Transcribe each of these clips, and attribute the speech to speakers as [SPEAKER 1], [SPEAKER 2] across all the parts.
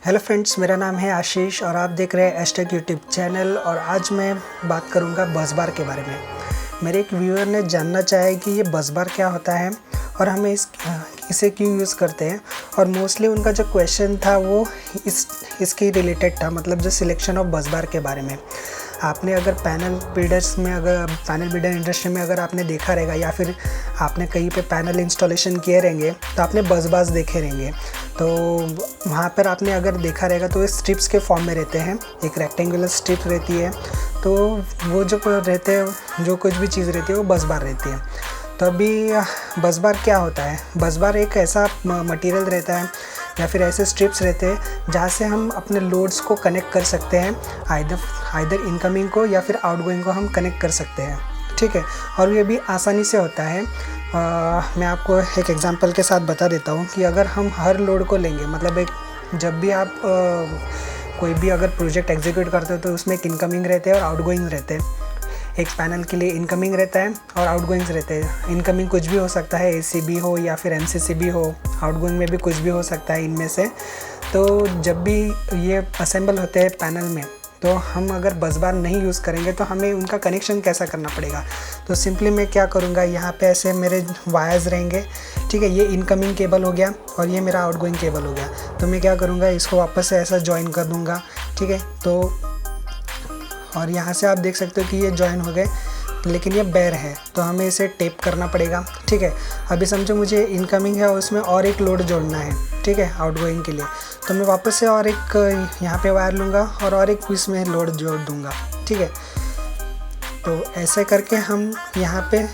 [SPEAKER 1] Hello friends, मेरा नाम है आशीष और आप देख रहे हैं एस्टेक यूट्यूब चैनल। और आज मैं बात करूंगा बस बार के बारे में। मेरे एक व्यूअर ने जानना चाहा है कि ये बस बार क्या होता है और हमें इसे क्यों यूज़ करते हैं। और मोस्टली उनका जो क्वेश्चन था वो इसके रिलेटेड था, मतलब जो सिलेक्शन ऑफ बस बार के बारे में। आपने अगर पैनल बिल्डर इंडस्ट्री में अगर आपने देखा रहेगा या फिर आपने कहीं पे पैनल इंस्टॉलेशन किए रहेंगे तो आपने बस बार्स देखे रहेंगे। तो वहाँ पर आपने अगर देखा रहेगा तो ये स्ट्रिप्स के फॉर्म में रहते हैं। एक रेक्टेंगुलर स्ट्रिप रहती है, तो वो जो रहते हैं, जो कुछ भी चीज़ रहती है वो बस बार रहती है। तो अभी बस बार क्या होता है? बस बार एक ऐसा मटेरियल रहता है या फिर ऐसे स्ट्रिप्स रहते हैं जहाँ से हम अपने लोड्स को कनेक्ट कर सकते हैं। आइदर इनकमिंग को या फिर आउटगोइंग को हम कनेक्ट कर सकते हैं, ठीक है। और ये भी आसानी से होता है। मैं आपको एक एग्जांपल के साथ बता देता हूँ कि अगर हम हर लोड को लेंगे, मतलब जब भी आप कोई भी अगर प्रोजेक्ट एग्जीक्यूट करते हो तो उसमें एक इनकमिंग रहते हैं और आउटगोइंग रहते हैं। एक पैनल के लिए इनकमिंग रहता है और आउटगोइंग्स रहते हैं। इनकमिंग कुछ भी हो सकता है, एसीबी हो या फिर एमसीसीबी हो। आउटगोइंग में भी कुछ भी हो सकता है इनमें से। तो जब भी ये असेंबल होते हैं पैनल में, तो हम अगर बस बार नहीं यूज़ करेंगे तो हमें उनका कनेक्शन कैसा करना पड़ेगा। तो सिंपली मैं क्या करूँगा, यहाँ पे ऐसे मेरे वायर्स रहेंगे, ठीक है। ये इनकमिंग केबल हो गया और ये मेरा आउटगोइंग केबल हो गया। तो मैं क्या करूँगा, इसको वापस से ऐसा ज्वाइन कर दूँगा, ठीक है। तो और यहाँ से आप देख सकते हो कि ये ज्वाइन हो गए, लेकिन ये बेर है तो हमें इसे टेप करना पड़ेगा, ठीक है। अभी समझो मुझे इनकमिंग है और उसमें और एक लोड जोड़ना है, ठीक है, आउटगोइंग के लिए। तो मैं वापस से और एक यहाँ पे वायर लूँगा और एक पीस में लोड जोड़ दूँगा, ठीक है। तो ऐसे करके हम यहाँ पे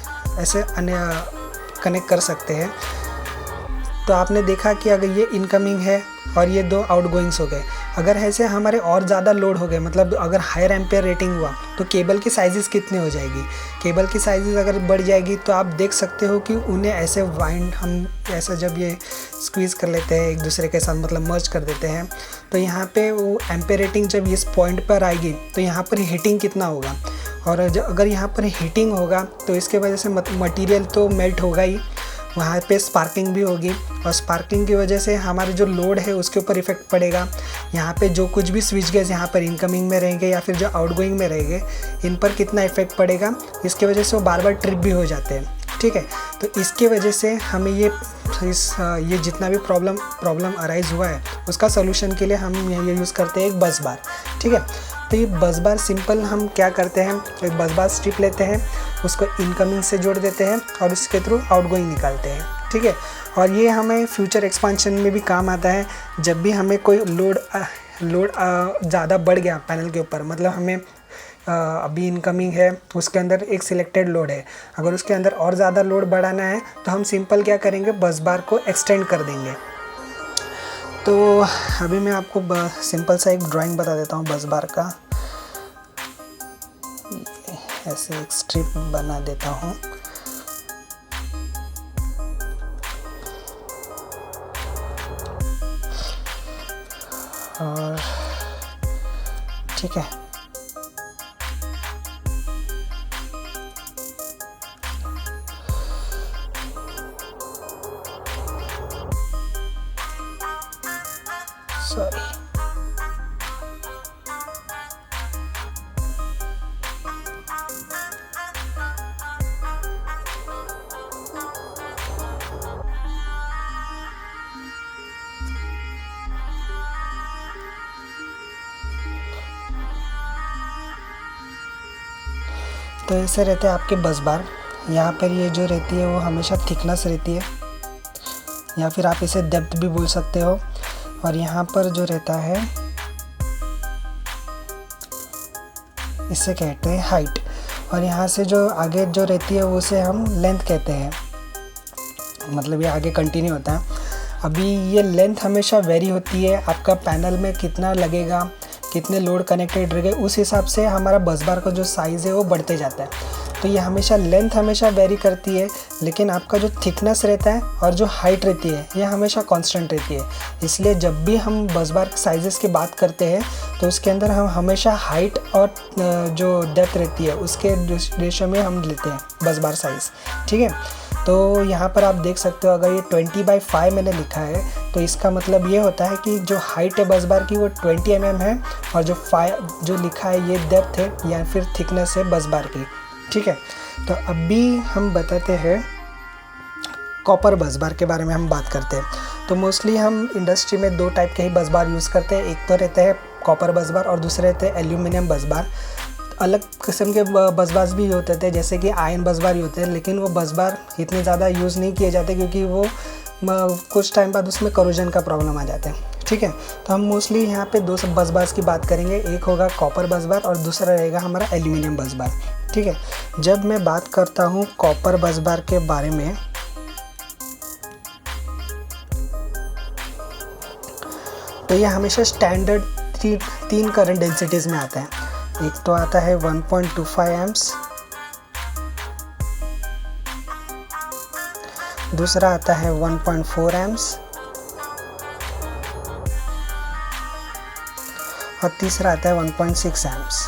[SPEAKER 1] ऐसे कनेक्ट कर सकते हैं। तो आपने देखा कि अगर ये इनकमिंग है और ये दो आउटगोइंग्स हो गए। अगर ऐसे हमारे और ज़्यादा लोड हो गए, मतलब अगर हायर एम्पेयर रेटिंग हुआ, तो केबल की साइज़ेस कितने हो जाएगी। केबल की साइज़ेस अगर बढ़ जाएगी तो आप देख सकते हो कि उन्हें ऐसे वाइंड हम ऐसा जब ये स्क्वीज़ कर लेते हैं एक दूसरे के साथ, मतलब मर्ज कर देते हैं, तो यहाँ पे वो एम्पेयर रेटिंग जब इस पॉइंट पर आएगी तो यहाँ पर हीटिंग कितना होगा। और अगर यहाँ पर हीटिंग होगा तो इसके वजह से मटीरियल तो मेल्ट होगा ही, वहाँ पे स्पार्किंग भी होगी और स्पार्किंग की वजह से हमारे जो लोड है उसके ऊपर इफेक्ट पड़ेगा। यहाँ पे जो कुछ भी स्विच गेज यहाँ पर इनकमिंग में रहेंगे या फिर जो आउटगोइंग में रहेंगे, इन पर कितना इफेक्ट पड़ेगा। इसके वजह से वो बार बार ट्रिप भी हो जाते हैं, ठीक है। तो इसके वजह से हमें ये जितना भी प्रॉब्लम अराइज हुआ है उसका सोल्यूशन के लिए हम ये यूज़ करते हैं एक बस बार, ठीक है। तो ये बस बार सिंपल हम क्या करते हैं, एक बस बार स्ट्रिप लेते हैं, उसको इनकमिंग से जोड़ देते हैं और उसके थ्रू आउटगोइंग निकालते हैं, ठीक है। और ये हमें फ्यूचर एक्सपांशन में भी काम आता है। जब भी हमें कोई लोड ज़्यादा बढ़ गया पैनल के ऊपर, मतलब हमें अभी इनकमिंग है, उसके अंदर एक सिलेक्टेड लोड है, अगर उसके अंदर और ज़्यादा लोड बढ़ाना है तो हम सिंपल क्या करेंगे, बस बार को एक्सटेंड कर देंगे। तो अभी मैं आपको सिंपल सा एक ड्राइंग बता देता हूँ बस बार का। ऐसे एक स्ट्रिप बना देता हूँ। और ठीक है, सॉरी। तो ऐसे रहते हैं आपके बस बार। यहाँ पर ये जो रहती है वो हमेशा थिकनेस रहती है, या फिर आप इसे डेप्थ भी बोल सकते हो। और यहाँ पर जो रहता है इसे कहते हैं हाइट। और यहाँ से जो आगे जो रहती है उसे हम लेंथ कहते हैं, मतलब ये आगे कंटिन्यू होता है। अभी ये लेंथ हमेशा वेरी होती है, आपका पैनल में कितना लगेगा, कितने लोड कनेक्टेड रहेंगे, उस हिसाब से हमारा बस बार का जो साइज़ है वो बढ़ते जाता है। तो ये लेंथ हमेशा वेरी करती है, लेकिन आपका जो थिकनेस रहता है और जो हाइट रहती है ये हमेशा कांस्टेंट रहती है। इसलिए जब भी हम बस बार साइज़ेस की बात करते हैं तो उसके अंदर हम हमेशा हाइट और जो डेप्थ रहती है उसके रेशो में हम लेते हैं बस बार साइज़, ठीक है। तो यहाँ पर आप देख सकते हो अगर ये 20/5 मैंने लिखा है तो इसका मतलब ये होता है कि जो हाइट है बस बार की वो 20 mm है, और जो लिखा है ये डेप्थ है या फिर थिकनेस है बस बार की। ठीक है, तो अभी हम बताते हैं कॉपर बस बार के बारे में हम बात करते हैं। तो मोस्टली हम इंडस्ट्री में 2 टाइप के ही बस बार यूज़ करते हैं, एक तो रहते हैं कॉपर बस बार और दूसरे रहते हैं एल्यूमिनियम बस बार। अलग किस्म के बस बार भी होते थे जैसे कि आयरन बस बार ही होते हैं, लेकिन वो बस बार इतने ज़्यादा यूज़ नहीं किए जाते क्योंकि वो कुछ टाइम बाद उसमें करोजन का प्रॉब्लम आ जाता है। ठीक है, तो हम मोस्टली यहाँ पे 2 बस बार की बात करेंगे, एक होगा कॉपर बस बार और दूसरा रहेगा हमारा एल्यूमिनियम बस बार। ठीक है, जब मैं बात करता हूँ कॉपर बस बार के बारे में तो ये हमेशा स्टैंडर्ड 3 करंट डेंसिटीज़ में आता है। एक तो आता है 1.25 एम्प्स, दूसरा आता है 1.4 एम्प्स और तीसरा आता है 1.6 एम्प्स।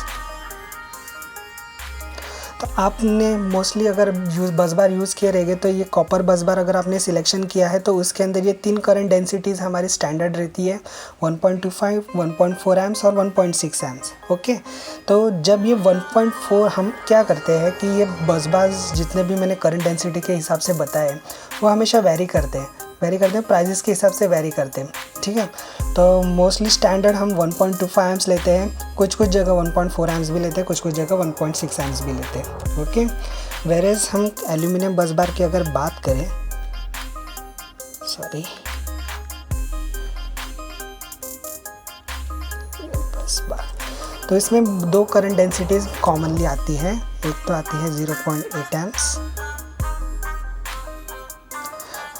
[SPEAKER 1] तो आपने मोस्टली अगर बस बार यूज़ किए रहेंगे तो ये कॉपर बस बार अगर आपने सिलेक्शन किया है तो उसके अंदर ये 3 करंट डेंसिटीज़ हमारी स्टैंडर्ड रहती है, 1.25, 1.4 एम्प्स और 1.6 एम्प्स। ओके, तो जब ये 1.4 हम क्या करते हैं कि ये बस बार जितने भी मैंने करंट डेंसिटी के हिसाब से बताए वो हमेशा वेरी करते हैं प्राइजेस के हिसाब से वेरी करते हैं। ठीक है, तो मोस्टली स्टैंडर्ड हम 1.25 एम्प्स लेते हैं, कुछ जगह 1.4 एम्प्स भी लेते हैं, कुछ जगह 1.6 एम्प्स भी लेते हैं। ओके, वेरेज हम एल्यूमिनियम बस बार की अगर बात करें बस बार तो इसमें 2 करंट डेंसिटीज़ कॉमनली आती हैं, एक तो आती है 0.8 एम्प्स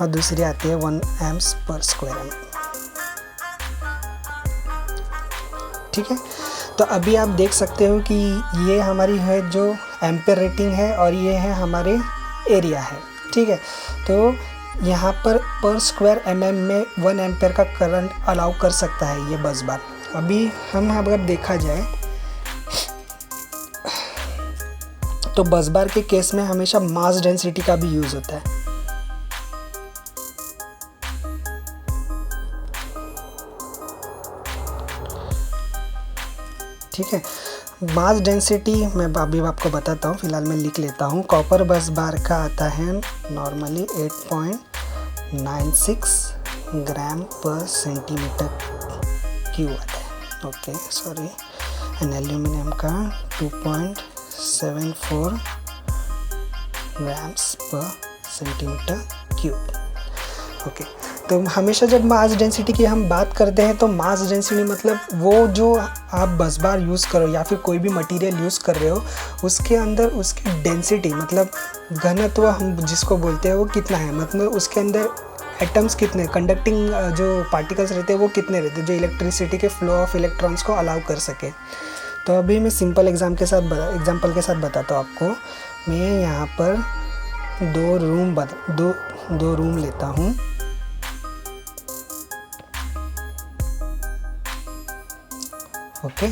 [SPEAKER 1] और दूसरी आती है 1 एम्प्स पर स्क्वायर एम। ठीक है, तो अभी आप देख सकते हो कि ये हमारी है जो एम्पेयर रेटिंग है और ये है हमारे एरिया है। ठीक है, तो यहाँ पर स्क्वायर mm में 1 एम्पेयर का करंट अलाउ कर सकता है ये बस बार। अभी हम अगर देखा जाए तो बस बार के केस में हमेशा मास डेंसिटी का भी यूज़ होता है। ठीक है, मास डेंसिटी मैं अभी आपको बताता हूँ, फिलहाल मैं लिख लेता हूँ। कॉपर बस बार का आता है नॉर्मली 8.96 ग्राम पर सेंटीमीटर क्यूब आता है। ओके, सॉरी, एंड एल्यूमिनियम का 2.74 ग्राम्स पर सेंटीमीटर क्यूब। ओके, तो हमेशा जब मास डेंसिटी की हम बात करते हैं तो मास डेंसिटी मतलब वो जो आप बस बार यूज़ करो या फिर कोई भी मटेरियल यूज़ कर रहे हो उसके अंदर उसकी डेंसिटी मतलब घनत्व हम जिसको बोलते हैं वो कितना है, मतलब उसके अंदर एटम्स कितने, कंडक्टिंग जो पार्टिकल्स रहते हैं वो कितने रहते हैं जो इलेक्ट्रिसिटी के फ्लो ऑफ इलेक्ट्रॉन्स को अलाउ कर सके। तो अभी मैं सिंपल एग्जाम्पल के साथ बताता हूँ आपको। मैं यहाँ पर 2 रूम लेता हूँ। ओके,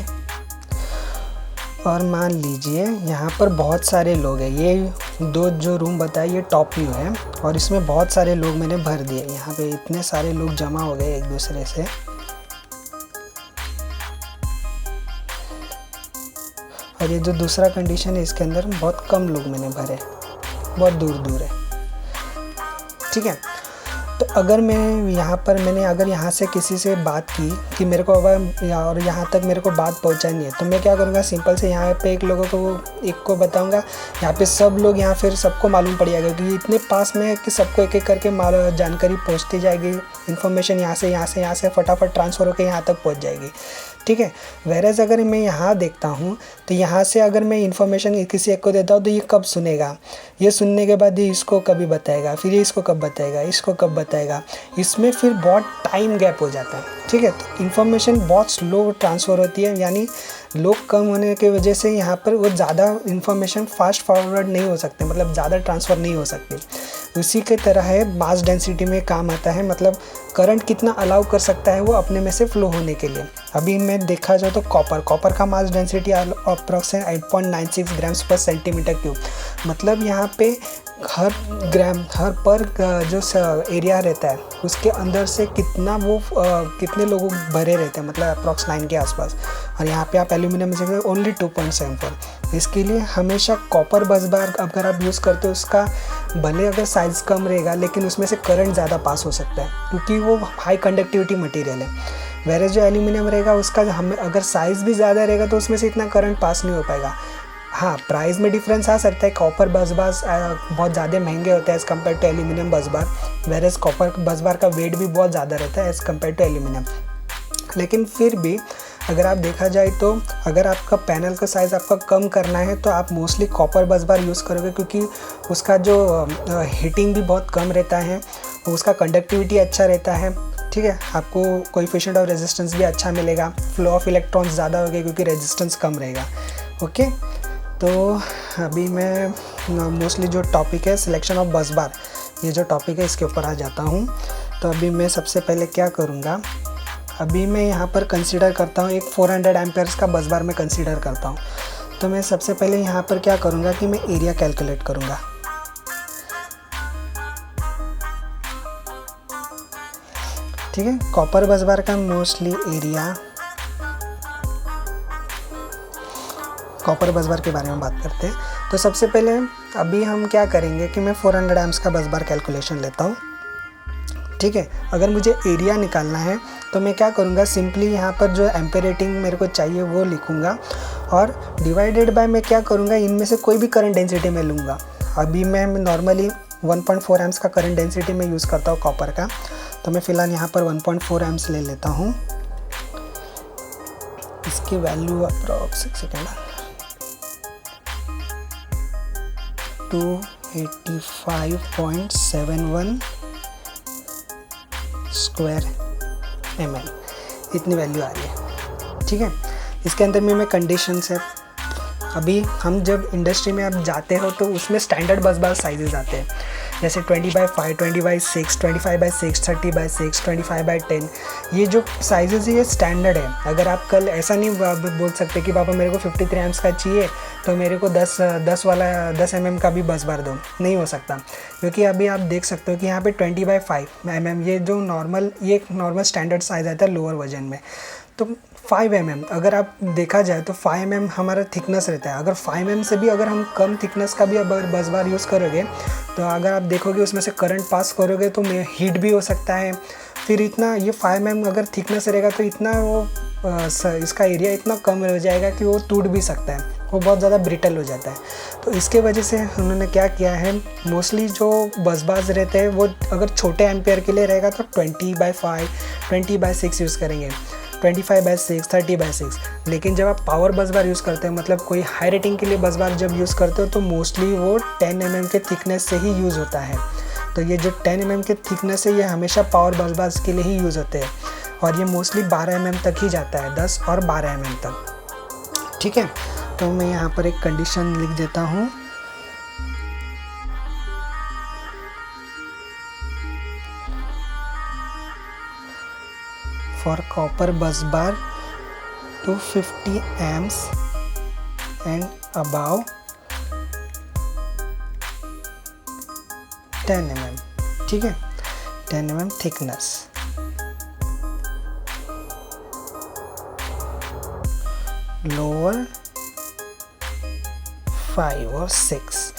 [SPEAKER 1] और मान लीजिए यहाँ पर बहुत सारे लोग हैं, ये 2 जो रूम बताए ये टॉप व्यू है और इसमें बहुत सारे लोग मैंने भर दिए। यहाँ पे इतने सारे लोग जमा हो गए एक दूसरे से। और ये जो दूसरा कंडीशन है इसके अंदर बहुत कम लोग मैंने भरे, बहुत दूर है। ठीक है, तो अगर मैं यहाँ से किसी से बात की कि मेरे को और यहाँ तक मेरे को बात पहुँचानी है तो मैं क्या करूँगा, सिंपल से यहाँ पे एक को बताऊँगा, यहाँ पे सब लोग यहाँ फिर सबको मालूम पड़ जाएगा क्योंकि इतने पास में है कि सबको एक करके जानकारी पहुँचती जाएगी, इन्फॉर्मेशन यहाँ से फटाफट ट्रांसफ़र होकर यहाँ तक पहुँच जाएगी। ठीक है, वेरेज अगर मैं यहाँ देखता हूँ तो यहाँ से अगर मैं इन्फॉर्मेशन किसी एक को देता हूँ तो ये कब सुनेगा, ये सुनने के बाद ये इसको कभी बताएगा, फिर ये इसको कब बताएगा, इसको कब बताएगा, इसमें फिर बहुत टाइम गैप हो जाता है। ठीक है, तो इन्फॉर्मेशन बहुत स्लो ट्रांसफ़र होती है, यानी लोग कम होने की वजह से यहाँ पर वो ज़्यादा इन्फॉर्मेशन फास्ट फॉरवर्ड नहीं हो सकते, मतलब ज़्यादा ट्रांसफ़र नहीं हो सकती। उसी के तरह है मास डेंसिटी में काम आता है, मतलब करंट कितना अलाउ कर सकता है वो अपने में से फ्लो होने के लिए। अभी मैं देखा जाए तो कॉपर का मास डेंसिटी अप्रॉक्सिमेट 8.96 ग्राम्स पर सेंटीमीटर क्यूब। मतलब यहाँ पे हर ग्राम हर पर जो एरिया रहता है उसके अंदर से कितने लोग भरे रहते हैं, मतलब अप्रॉक्स 9 के आसपास। और यहाँ पे आप एल्यूमिनियम से ओनली 2.74। इसके लिए हमेशा कॉपर बस बार अगर आप यूज़ करते हो उसका भले अगर साइज़ कम रहेगा लेकिन उसमें से करंट ज़्यादा पास हो सकता है क्योंकि वो हाई कंडक्टिविटी मटेरियल है। वेरे जो एल्यूमिनियम रहेगा उसका हमें अगर साइज़ भी ज़्यादा रहेगा तो उसमें से इतना करंट पास नहीं हो पाएगा। हाँ, प्राइस में डिफरेंस आ सकता है। कॉपर बस बार बहुत ज़्यादा महंगे होते हैं एज़ कम्पेयर टू एल्यूमिनियम बस बार, वेरेज कॉपर बस बार का वेट भी बहुत ज़्यादा रहता है एज़ कम्पेयर टू एल्यूमिनियम। लेकिन फिर भी अगर आप देखा जाए तो अगर आपका पैनल का साइज़ आपका कम करना है तो आप मोस्टली कॉपर बस बार यूज़ करोगे क्योंकि उसका जो हीटिंग भी बहुत कम रहता है, उसका कंडक्टिविटी अच्छा रहता है। ठीक है, आपको कोएफिशिएंट ऑफ रेजिस्टेंस भी अच्छा मिलेगा, फ्लो ऑफ इलेक्ट्रॉन्स ज़्यादा होगा क्योंकि रेजिस्टेंस कम रहेगा। ओके, तो अभी मैं मोस्टली जो टॉपिक है सिलेक्शन ऑफ बस बार, ये जो टॉपिक है इसके ऊपर आ जाता हूँ। तो अभी मैं सबसे पहले क्या करूँगा, अभी मैं यहाँ पर कंसीडर करता हूँ एक 400 एम्पेयर्स का बस बार मैं कंसीडर करता हूँ। तो मैं सबसे पहले यहाँ पर क्या करूँगा कि मैं एरिया कैलकुलेट करूँगा। ठीक है, कॉपर बस बार का मोस्टली एरिया, कॉपर बस बार के बारे में बात करते हैं। तो सबसे पहले अभी हम क्या करेंगे कि मैं 400 एम्प्स का बस बार कैलकुलेशन लेता हूँ। ठीक है, अगर मुझे एरिया निकालना है तो मैं क्या करूँगा, सिंपली यहाँ पर जो एम्पेयर रेटिंग मेरे को चाहिए वो लिखूँगा और डिवाइडेड बाय मैं क्या करूँगा, इनमें से कोई भी करंट डेंसिटी मैं लूँगा। अभी मैं नॉर्मली 1.4 एम्प्स का करंट डेंसिटी में यूज़ करता हूँ कॉपर का, तो मैं फ़िलहाल यहाँ पर 1.4 एम्प्स ले लेता हूँ। इसकी वैल्यू अप्रॉक्स 285.71 स्क्वायर mm, इतनी वैल्यू आ रही है। ठीक है, इसके अंदर में कंडीशंस है। अभी हम जब इंडस्ट्री में आप जाते हो तो उसमें स्टैंडर्ड बस बार साइजेस आते हैं, जैसे 20/5, 20/6, 25/6, 30/6, 25/10। ये जो साइजेस है ये स्टैंडर्ड है। अगर आप कल ऐसा नहीं बोल सकते कि पापा मेरे को 53 एम्प्स का चाहिए तो मेरे को 10 mm का भी बस बार दो, नहीं हो सकता। क्योंकि अभी आप देख सकते हो कि यहाँ पे 20/5 mm ये जो ये नॉर्मल स्टैंडर्ड साइज़ आता है लोअर वर्जन में। तो 5 mm अगर आप देखा जाए तो 5 mm हमारा थिकनेस रहता है। अगर 5 mm से भी अगर हम कम थिकनेस का भी अगर बस बार यूज़ करोगे तो अगर आप देखोगे उसमें से करंट पास करोगे तो हीट भी हो सकता है। फिर इतना ये 5 mm अगर थिकनेस रहेगा तो इतना वो इसका एरिया इतना कम हो जाएगा कि वो टूट भी सकता है, वो बहुत ज़्यादा ब्रिटल हो जाता है। तो इसके वजह से उन्होंने क्या किया है, मोस्टली जो बस बार्स रहते हैं वो अगर छोटे एम्पेयर के लिए रहेगा तो 20/5, 20/6 यूज़ करेंगे, 25/6, 30/6। लेकिन जब आप पावर बस बार यूज़ करते हो, मतलब कोई हाई रेटिंग के लिए बस बार जब यूज़ करते हो तो मोस्टली वो 10 mm के थिकनेस से ही यूज़ होता है। तो ये जो 10 mm के थिकनेस है ये हमेशा पावर बस बार के लिए ही यूज़ होते हैं और ये मोस्टली 12 mm तक ही जाता है, 10 और 12 mm तक। ठीक है, तो मैं यहाँ पर एक कंडीशन लिख देता हूँ। For copper bus bar 250 amps and above 10 mm। ठीक है, 10 mm thickness। लोअर 5 और 6।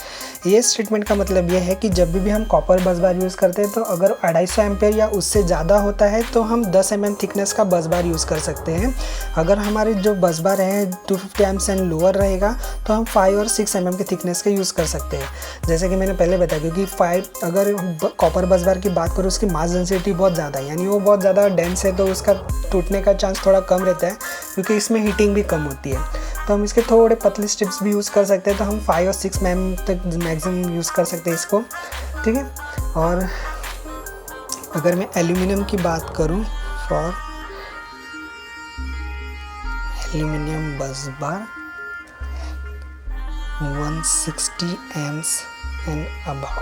[SPEAKER 1] ये स्टेटमेंट का मतलब ये है कि जब भी हम कॉपर बस बार यूज़ करते हैं तो अगर 250 एम्पेयर या उससे ज़्यादा होता है तो हम 10 mm थिकनेस का बस बार यूज़ कर सकते हैं। अगर हमारे जो बस बार हैं 250 एम्प्स एंड लोअर रहेगा तो हम 5 और 6 mm के थिकनेस के यूज़ कर सकते हैं। जैसे कि मैंने पहले बताया, क्योंकि 5 अगर कॉपर बस बार की बात करूँ उसकी मास डेंसिटी बहुत ज़्यादा है, यानी वो बहुत ज़्यादा डेंस है, तो उसका टूटने का चांस थोड़ा कम रहता है क्योंकि इसमें हीटिंग भी कम होती है। तो हम इसके थोड़े पतले स्ट्रिप्स भी यूज़ कर सकते हैं, तो हम 5 और 6 mm तक मैक्सिमम यूज़ कर सकते हैं इसको। ठीक है, और अगर मैं एल्यूमिनियम की बात करूं, फॉर एल्यूमिनियम बस बार 160 amps and above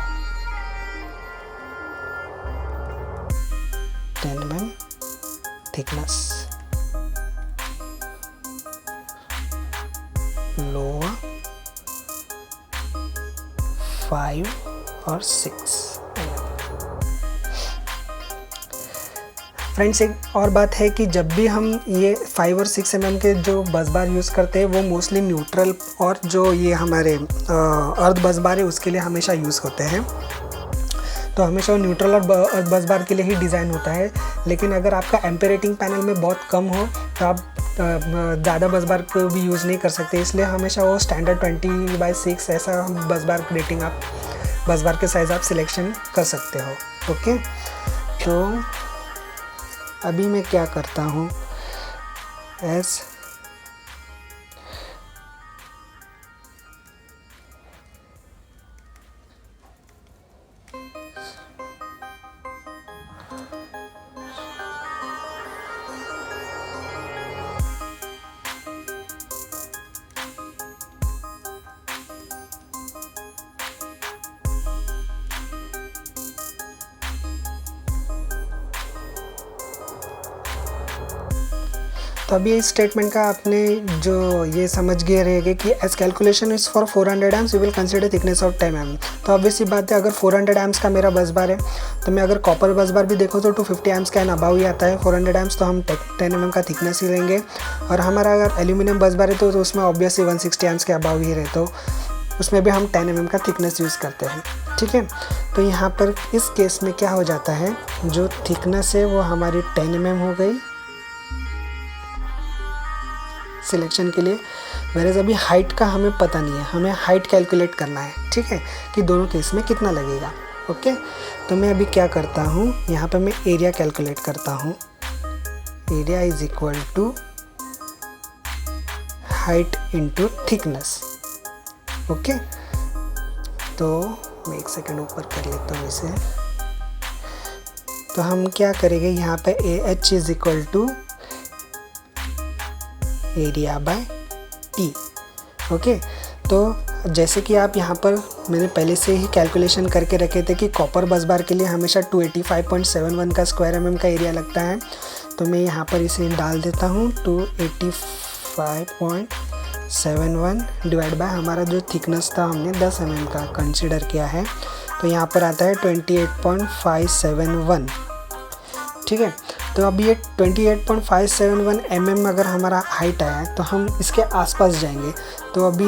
[SPEAKER 1] 10 mm thickness. Lower 5 और 6। फ्रेंड्स, एक और बात है कि जब भी हम ये 5 और 6 mm के जो बस बार यूज़ करते हैं वो मोस्टली न्यूट्रल और जो ये हमारे अर्थ बस बार है उसके लिए हमेशा यूज़ होते हैं। तो हमेशा न्यूट्रल और बस बार के लिए ही डिज़ाइन होता है। लेकिन अगर आपका एम्पेयर रेटिंग पैनल में बहुत कम हो तो आप ज़्यादा बस बार को भी यूज़ नहीं कर सकते, इसलिए हमेशा वो स्टैंडर्ड 20/6 ऐसा बस बार रेटिंग आप बस बार के साइज़ आप सिलेक्शन कर सकते हो। ओके, तो अभी मैं क्या करता हूँ, तो अभी इस स्टेटमेंट का आपने जो ये समझ गए रहेगा कि as calculation is for 400 AIIMS you will consider thickness of 10 mm। तो ऑब्वियसली बात है, अगर 400 एम्स का मेरा बस बार है तो मैं अगर कॉपर बस बार भी देखो तो 250 एम्स का अबाव ही आता है। 400 एम्स तो हम 10 mm का थिकनेस ही लेंगे। और हमारा अगर एल्यूमिनियम बस बार है तो उसमें ऑब्वियसली 160 एम्स के अबाव ही रहे, तो उसमें भी हम 10 mm का थिकनेस यूज़ करते हैं। ठीक है, तो यहाँ पर इस केस में क्या हो जाता है, जो थिकनेस है वो हमारी 10 mm हो गई सिलेक्शन के लिए। वेरेज अभी हाइट का हमें पता नहीं है, हमें हाइट कैलकुलेट करना है। ठीक है, कि दोनों केस में कितना लगेगा। ओके, तो मैं अभी क्या करता हूँ, यहाँ पे मैं एरिया कैलकुलेट करता हूँ। Area is equal to height into thickness. Okay, तो मैं एक सेकेंड ऊपर कर लेता हूँ इसे। तो हम क्या करेंगे, यहाँ पे AH is equal to area by t. Okay, तो जैसे कि आप यहाँ पर मैंने पहले से ही कैलकुलेशन करके रखे थे कि कॉपर बस बार के लिए हमेशा 285.71 का स्क्वायर mm का एरिया लगता है। तो मैं यहाँ पर इसे डाल देता हूँ 285.71 डिवाइड बाय हमारा जो थिकनेस था हमने 10 mm का कंसिडर किया है, तो यहाँ पर आता है 28.571। ठीक है, तो अब ये 28.571 mm अगर हमारा हाइट आया है तो हम इसके आसपास जाएंगे। तो अभी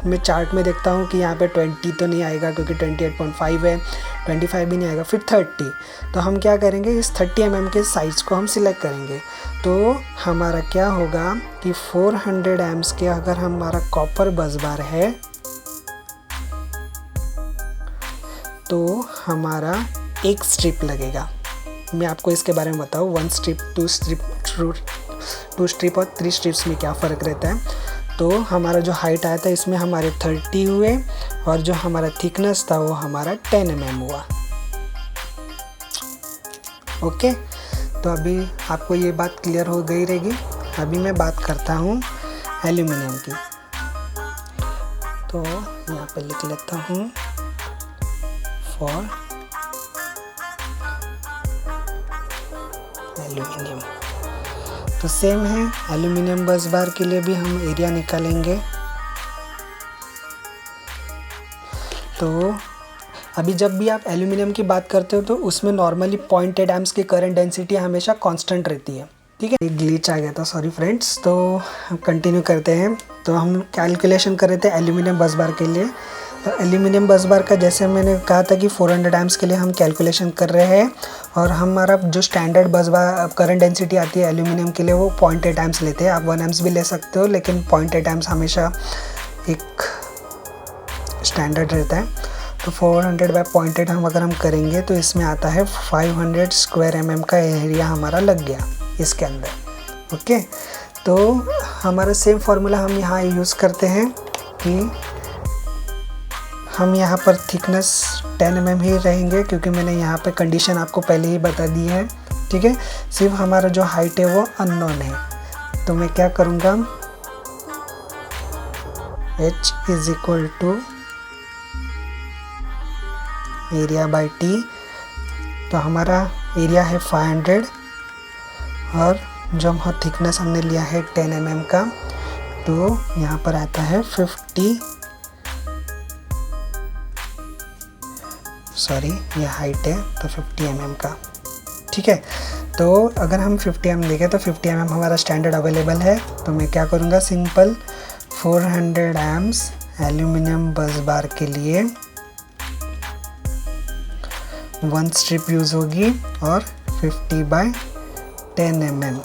[SPEAKER 1] मैं चार्ट में देखता हूँ कि यहाँ पे 20 तो नहीं आएगा क्योंकि 28.5 है, 25 भी नहीं आएगा, फिर 30। तो हम क्या करेंगे, इस 30 mm के साइज़ को हम सिलेक्ट करेंगे। तो हमारा क्या होगा कि 400 एम्स के अगर हमारा कॉपर बस बार है तो हमारा एक स्ट्रिप लगेगा। मैं आपको इसके बारे में बताऊँ, 1 स्ट्रिप, 2 स्ट्रिप और 3 स्ट्रिप्स में क्या फ़र्क रहता है। तो हमारा जो हाइट आया था इसमें हमारे 30 हुए और जो हमारा थिकनेस था वो हमारा 10 mm हुआ। ओके, तो अभी आपको ये बात क्लियर हो गई रहेगी। अभी मैं बात करता हूँ एल्यूमिनियम की। तो यहाँ पे लिख लेता हूँ फॉर एल्यूमिनियम। तो सेम है, एल्यूमिनियम बस बार के लिए भी हम एरिया निकालेंगे। तो अभी जब भी आप एल्यूमिनियम की बात करते हो तो उसमें नॉर्मली 0.8 एम्स की करंट डेंसिटी हमेशा कांस्टेंट रहती है। ठीक है, एक ग्लिच आ गया था, सॉरी फ्रेंड्स। तो कंटिन्यू करते हैं। तो हम कैलकुलेशन कर रहे थे एल्यूमिनियम बस बार के लिए। तो एल्यूमिनियम बस बार का जैसे मैंने कहा था कि 400 एम्स के लिए हम कैलकुलेशन कर रहे हैं और हमारा जो स्टैंडर्ड बस बार करंट डेंसिटी आती है एल्यूमिनियम के लिए वो 0.8 एम्स लेते हैं। आप 1 एम्स भी ले सकते हो, लेकिन 0.8 एम्स हमेशा एक स्टैंडर्ड रहता है। तो 400/0.8 अगर हम करेंगे तो इसमें आता है 500 स्क्वायर mm का एरिया हमारा लग गया इसके अंदर। ओके, तो हमारा सेम फार्मूला हम यहाँ यूज़ करते हैं कि हम यहाँ पर थिकनेस 10 mm ही रहेंगे क्योंकि मैंने यहाँ पे कंडीशन आपको पहले ही बता दी है। ठीक है, सिर्फ हमारा जो हाइट है वो अननोन है। तो मैं क्या करूँगा, h is equal to area by t. तो हमारा एरिया है 500 और जो हम थिकनेस हमने लिया है 10 mm का, तो यहाँ पर आता है 50, सॉरी ये हाइट है तो 50 mm का, ठीक है। तो अगर हम 50 mm देखें तो 50 mm हमारा स्टैंडर्ड अवेलेबल है। तो मैं क्या करूँगा, सिंपल 400 amps एल्यूमिनियम बस बार के लिए 1 स्ट्रिप यूज़ होगी और 50/10 mm।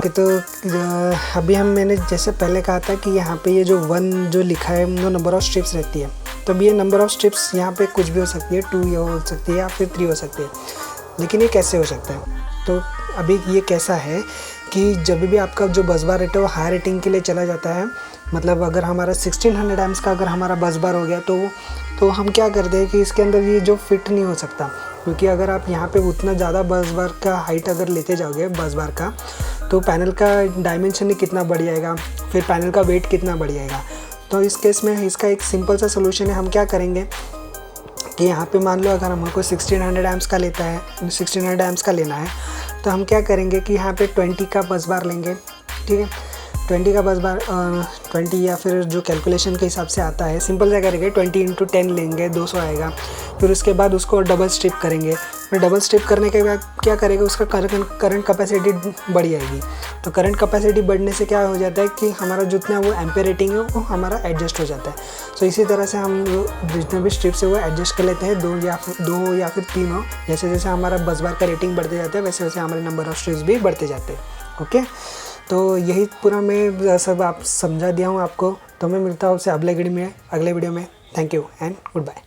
[SPEAKER 1] तो अभी मैंने जैसे पहले कहा था कि यहाँ पे ये जो 1 जो लिखा है वो नंबर ऑफ़ स्ट्रिप्स रहती है। तो अभी ये नंबर ऑफ़ स्ट्रिप्स यहाँ पे कुछ भी हो सकती है, 2 हो सकती है या फिर 3 हो सकती है। लेकिन ये कैसे हो सकता है, तो अभी ये कैसा है कि जब भी आपका जो बस बार रेट है वो हाई रेटिंग के लिए चला जाता है, मतलब अगर हमारा 1600 एम्प्स का अगर हमारा बस बार हो गया तो हम क्या करते हैं कि इसके अंदर ये जो फिट नहीं हो सकता, क्योंकि अगर आप यहाँ पे उतना ज़्यादा बस बार का हाइट अगर लेते जाओगे बस बार का, तो पैनल का डायमेंशन ही कितना बढ़ जाएगा, फिर पैनल का वेट कितना बढ़ जाएगा। तो इस केस में इसका एक सिंपल सा सोल्यूशन है। हम क्या करेंगे कि यहाँ पे मान लो अगर हमको 1600 एम्प्स का लेता है, 1600 एम्प्स का लेना है, तो हम क्या करेंगे कि यहाँ पे 20 का बस बार लेंगे, ठीक है। 20 का बस बार 20 या फिर जो कैलकुलेशन के हिसाब से आता है, सिंपल सा करेंगे 20 × 10 लेंगे, 200 आएगा। फिर उसके बाद उसको डबल स्ट्रिप करेंगे। फिर डबल स्ट्रिप करने के बाद क्या करेगा, उसका करंट कैपेसिटी बढ़ जाएगी। तो करंट कैपेसिटी बढ़ने से क्या हो जाता है कि हमारा जितना वो एम्पेयर रेटिंग है वो हमारा एडजस्ट हो जाता है। सो इसी तरह से हम जितने भी स्ट्रिप्स है वो एडजस्ट कर लेते हैं, 2 या फिर 3 हो। जैसे जैसे हमारा बस बार का रेटिंग बढ़ते जाता है वैसे वैसे हमारे नंबर ऑफ स्ट्रिप्स भी बढ़ते जाते हैं। ओके, तो यही पूरा मैं सब आप समझा दिया हूँ आपको। तो मैं मिलता हूँ आपसे अगले वीडियो में। Thank you and good bye.